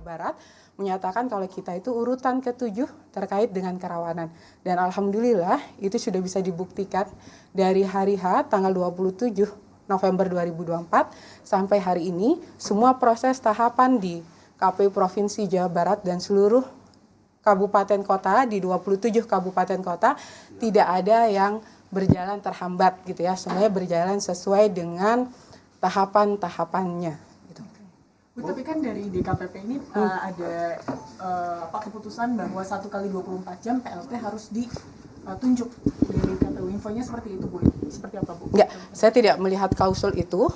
Barat menyatakan kalau kita itu urutan ke-7 terkait dengan kerawanan. Dan alhamdulillah itu sudah bisa dibuktikan dari hari H tanggal 27 November 2024 sampai hari ini semua proses tahapan di KPU Provinsi Jawa Barat dan seluruh kabupaten kota di 27 kabupaten kota tidak ada yang berjalan terhambat gitu ya. Semuanya berjalan sesuai dengan tahapan-tahapannya gitu. Bu, tapi kan dari DKPP ini ada keputusan bahwa 1 kali 24 jam PLT harus ditunjuk dari KPU. Infonya seperti itu, Bu. Seperti apa, Bu? Enggak, saya tidak melihat klausul itu,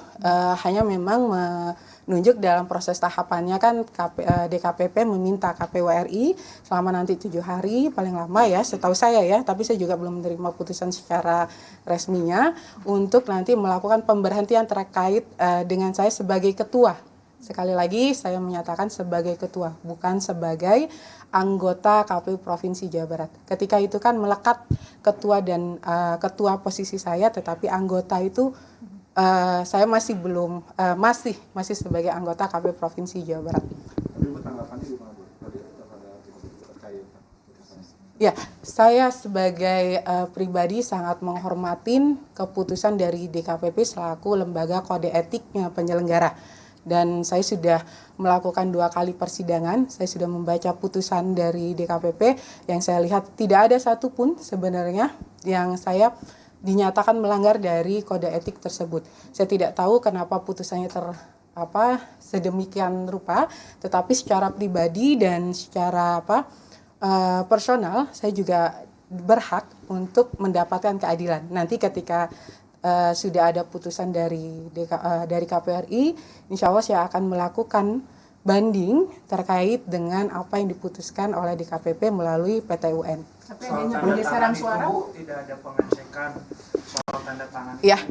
hanya memang menunjuk dalam proses tahapannya kan DKPP meminta KPU RI selama nanti 7 hari paling lama ya, setahu saya ya, tapi saya juga belum menerima putusan secara resminya untuk nanti melakukan pemberhentian terkait dengan saya sebagai ketua. Sekali lagi saya menyatakan sebagai ketua, bukan sebagai anggota KPU Provinsi Jawa Barat. Ketika itu kan melekat ketua dan ketua posisi saya, tetapi anggota itu saya masih belum masih sebagai anggota KPU Provinsi Jawa Barat. Ya, saya sebagai pribadi sangat menghormatin keputusan dari DKPP selaku lembaga kode etiknya penyelenggara. Dan saya sudah melakukan 2 kali persidangan, saya sudah membaca putusan dari DKPP yang saya lihat tidak ada satupun sebenarnya yang saya dinyatakan melanggar dari kode etik tersebut. Saya tidak tahu kenapa putusannya sedemikian rupa, tetapi secara pribadi dan secara personal saya juga berhak untuk mendapatkan keadilan. Nanti ketika sudah ada putusan dari KPU RI, insya Allah saya akan melakukan banding terkait dengan apa yang diputuskan oleh DKPP melalui PT UN. Tapi adanya pergeseran suara, tidak ada pengecekan soal tanda tangan. Ya,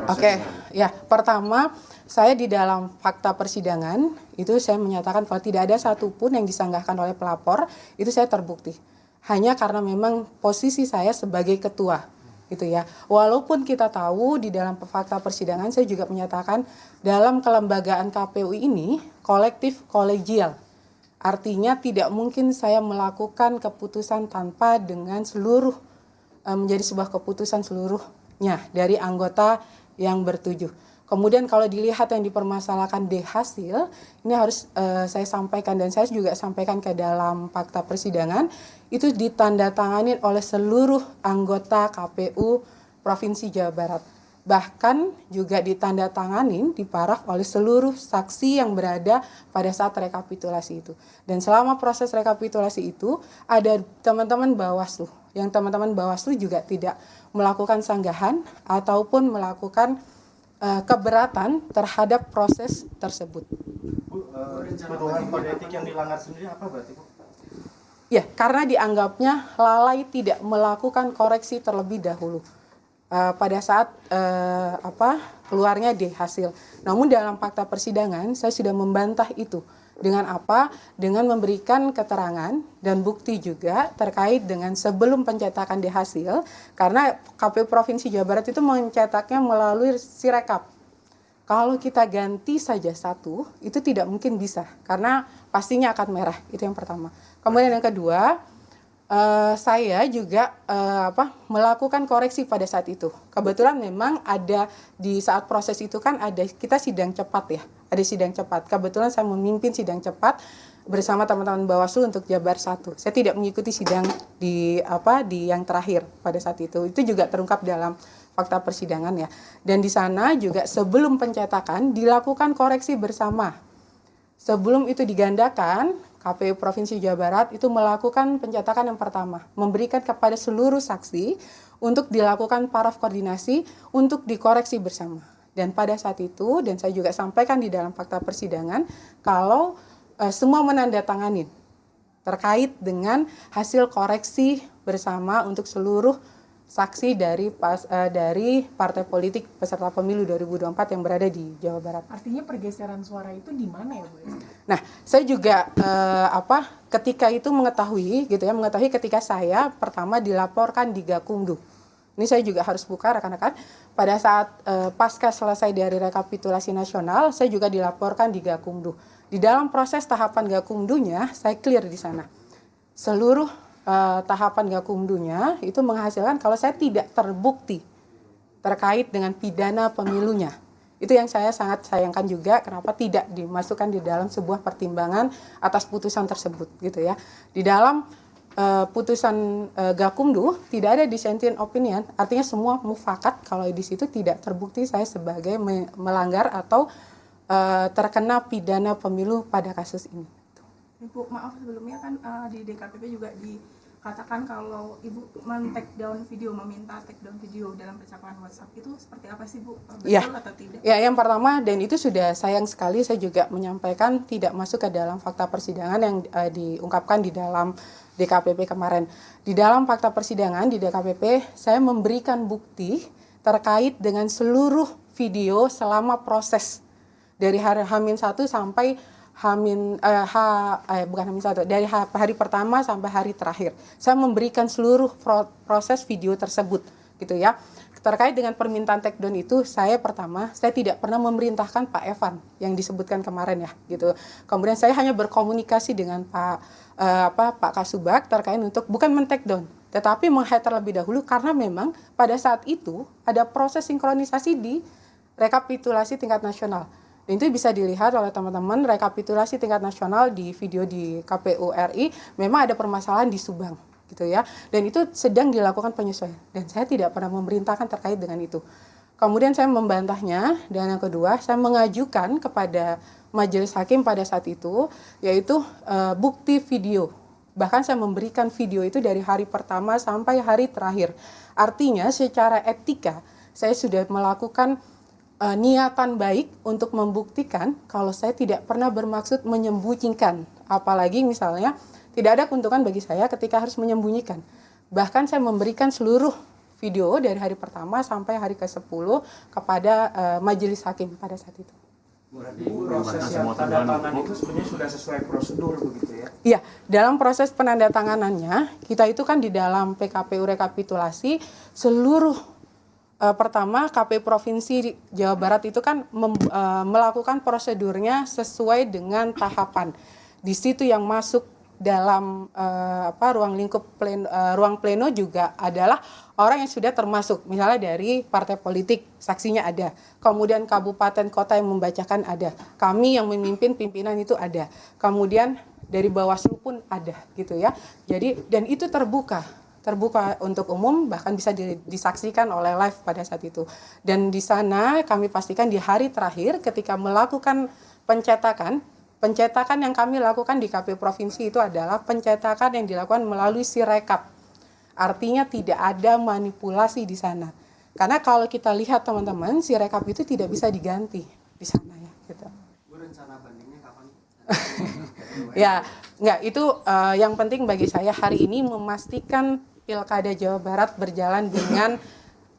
oke. Ya, pertama saya di dalam fakta persidangan itu saya menyatakan kalau tidak ada satupun yang disanggahkan oleh pelapor itu saya terbukti. Hanya karena memang posisi saya sebagai ketua. Gitu ya. Walaupun kita tahu di dalam fakta persidangan saya juga menyatakan dalam kelembagaan KPU ini kolektif kolegial. Artinya tidak mungkin saya melakukan keputusan tanpa dengan seluruh menjadi sebuah keputusan seluruhnya dari anggota yang bertujuh. Kemudian kalau dilihat yang dipermasalahkan D hasil, ini harus saya sampaikan dan saya juga sampaikan ke dalam fakta persidangan, itu ditandatangani oleh seluruh anggota KPU Provinsi Jawa Barat. Bahkan juga ditandatanganin, diparaf oleh seluruh saksi yang berada pada saat rekapitulasi itu. Dan selama proses rekapitulasi itu, ada teman-teman Bawaslu, yang teman-teman Bawaslu juga tidak melakukan sanggahan ataupun melakukan keberatan terhadap proses tersebut. Bu, pedoman kode etik yang dilanggar sendiri apa berarti, Bu? Ya, karena dianggapnya lalai tidak melakukan koreksi terlebih dahulu pada saat keluarnya D hasil. Namun dalam fakta persidangan saya sudah membantah itu. Dengan apa? Dengan memberikan keterangan dan bukti juga terkait dengan sebelum pencetakan D hasil, karena KPU Provinsi Jawa Barat itu mencetaknya melalui Sirekap. Kalau kita ganti saja satu, itu tidak mungkin bisa, karena pastinya akan merah, itu yang pertama. Kemudian yang kedua, saya juga melakukan koreksi pada saat itu. Kebetulan memang ada di saat proses itu kan ada kita sidang cepat ya. Ada sidang cepat. Kebetulan saya memimpin sidang cepat bersama teman-teman Bawaslu untuk Jabar 1. Saya tidak mengikuti sidang di yang terakhir pada saat itu. Itu juga terungkap dalam fakta persidangan ya. Dan di sana juga sebelum pencetakan dilakukan koreksi bersama. Sebelum itu digandakan, KPU Provinsi Jawa Barat itu melakukan pencetakan yang pertama, memberikan kepada seluruh saksi untuk dilakukan paraf koordinasi untuk dikoreksi bersama. Dan pada saat itu, dan saya juga sampaikan di dalam fakta persidangan, kalau semua menandatangani terkait dengan hasil koreksi bersama untuk seluruh saksi dari partai politik peserta pemilu 2024 yang berada di Jawa Barat. Artinya pergeseran suara itu di mana ya, Bu? Nah, saya juga ketika itu mengetahui ketika saya pertama dilaporkan di Gakumdu. Ini saya juga harus buka rekan-rekan. Pada saat pasca selesai dari rekapitulasi nasional, saya juga dilaporkan di Gakumdu. Di dalam proses tahapan Gakumdunya, saya clear di sana. Seluruh tahapan Gakumdunya itu menghasilkan kalau saya tidak terbukti terkait dengan pidana pemilunya. Itu yang saya sangat sayangkan juga, kenapa tidak dimasukkan di dalam sebuah pertimbangan atas putusan tersebut gitu ya. Di dalam putusan Gakumdu tidak ada dissenting opinion, artinya semua mufakat kalau di situ tidak terbukti saya sebagai melanggar atau terkena pidana pemilu pada kasus ini. Ibu, maaf sebelumnya kan di DKPP juga dikatakan kalau Ibu men-take down video, meminta take down video dalam percakapan WhatsApp, itu seperti apa sih Bu? Betul atau tidak? Ya, yang pertama, dan itu sudah sayang sekali saya juga menyampaikan tidak masuk ke dalam fakta persidangan yang diungkapkan di dalam DKPP kemarin. Di dalam fakta persidangan di DKPP, saya memberikan bukti terkait dengan seluruh video selama proses dari hari H-1 sampai dari hari pertama sampai hari terakhir. Saya memberikan seluruh proses video tersebut gitu ya. Terkait dengan permintaan take down itu, saya tidak pernah memerintahkan Pak Evan yang disebutkan kemarin ya gitu. Kemudian saya hanya berkomunikasi dengan Pak Kasubag terkait untuk bukan men-take down, tetapi meng-hide terlebih dahulu karena memang pada saat itu ada proses sinkronisasi di rekapitulasi tingkat nasional. Dan itu bisa dilihat oleh teman-teman, rekapitulasi tingkat nasional di video di KPU RI memang ada permasalahan di Subang gitu ya. Dan itu sedang dilakukan penyesuaian dan saya tidak pernah memerintahkan terkait dengan itu. Kemudian saya membantahnya, dan yang kedua saya mengajukan kepada majelis hakim pada saat itu yaitu bukti video. Bahkan saya memberikan video itu dari hari pertama sampai hari terakhir. Artinya secara etika saya sudah melakukan niatan baik untuk membuktikan kalau saya tidak pernah bermaksud menyembunyikan. Apalagi misalnya tidak ada keuntungan bagi saya ketika harus menyembunyikan. Bahkan saya memberikan seluruh video dari hari pertama sampai hari ke-10 kepada majelis hakim pada saat itu. Proses yang tanda tangan itu sebenarnya sudah sesuai prosedur begitu ya? Iya, dalam proses penandatanganannya, kita itu kan di dalam PKPU rekapitulasi seluruh pertama KPU Provinsi Jawa Barat itu kan melakukan prosedurnya sesuai dengan tahapan. Di situ yang masuk dalam ruang lingkup ruang pleno juga adalah orang yang sudah termasuk, misalnya dari partai politik, saksinya ada. Kemudian kabupaten kota yang membacakan ada. Kami yang memimpin pimpinan itu ada. Kemudian dari Bawaslu pun ada gitu ya. Jadi dan itu terbuka untuk umum, bahkan bisa disaksikan oleh live pada saat itu. Dan di sana kami pastikan di hari terakhir ketika melakukan pencetakan yang kami lakukan di KPU Provinsi itu adalah pencetakan yang dilakukan melalui Sirekap. Artinya tidak ada manipulasi di sana. Karena kalau kita lihat teman-teman, Sirekap itu tidak bisa diganti di sana ya gitu. Rencana bandingnya kapan? Ya, enggak, itu yang penting bagi saya hari ini memastikan Pilkada Jawa Barat berjalan dengan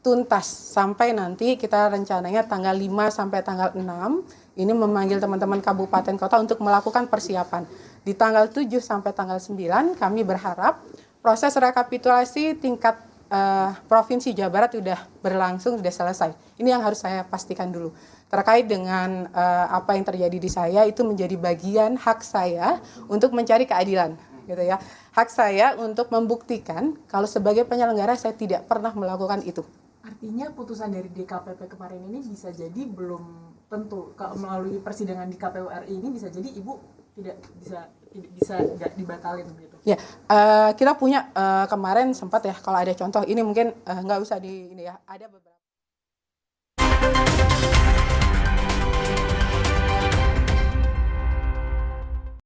tuntas sampai nanti kita rencananya tanggal 5 sampai tanggal 6 ini memanggil teman-teman kabupaten kota untuk melakukan persiapan. Di tanggal 7 sampai tanggal 9 kami berharap proses rekapitulasi tingkat Provinsi Jawa Barat sudah berlangsung, sudah selesai. Ini yang harus saya pastikan dulu. Terkait dengan apa yang terjadi di saya itu menjadi bagian hak saya untuk mencari keadilan. Gitu ya. Hak saya untuk membuktikan kalau sebagai penyelenggara saya tidak pernah melakukan itu. Artinya putusan dari DKPP kemarin ini bisa jadi belum tentu melalui persidangan di KPU RI ini bisa jadi Ibu tidak bisa nggak dibatalin gitu. Ya, kita punya kemarin sempat ya kalau ada contoh ini mungkin nggak usah ini ya, ada beberapa